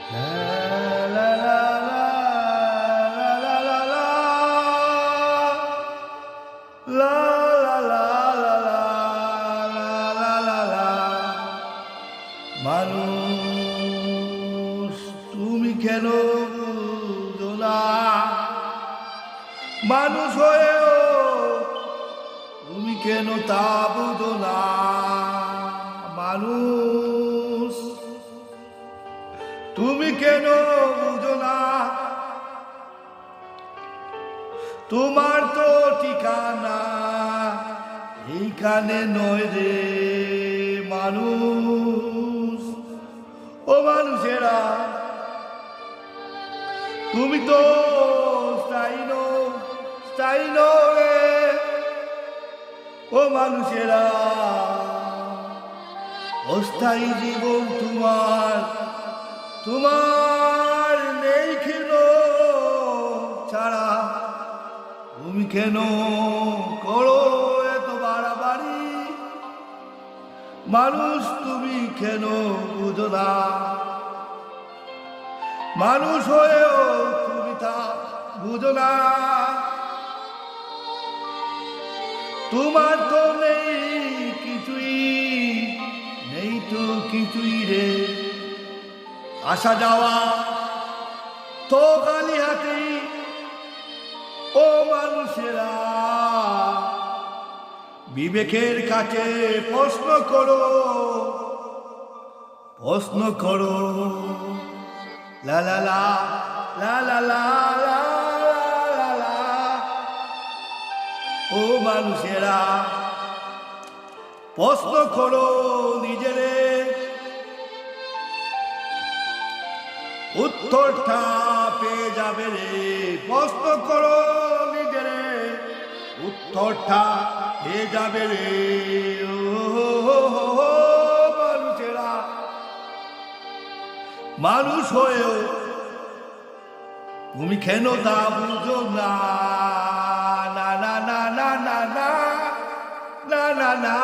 মানুষ তুমি কেন বুঝো না? মানুষ হয়েও তুমি কেন তা বুঝো না? মানুষ তুমি কেন বুঝো না? তোমার তো ঠিকানা এইখানে নয় রে মানুষ। ও মানুষেরা, তুমি তো স্থায়ী নয়। ও মানুষেরা, অস্থায়ী জীবন তোমার নেই কেন ছাড়া? তুমি কেন করো এত বাড়াবাড়ি? মানুষ তুমি কেন বুঝো না? মানুষ হয়েও তুমি তা বুঝো না। তোমার তো নেই কিছুই রে। আসা যাওয়া তো খালি হাতেই। ও মানুষেরা, বিবেকের কাছে প্রশ্ন করো। লা লা লা লা লা লা লা লা লা। ও মানুষেরা, প্রশ্ন করো নিজেরে, উত্তরটা পেয়ে যাবে রে। প্রশ্ন করো নিজেরে, উত্তরটা পেয়ে যাবে রে। মানুষেরা, মানুষ হয়েও তুমি কেন তা বুঝো না? না না না না না না না না না।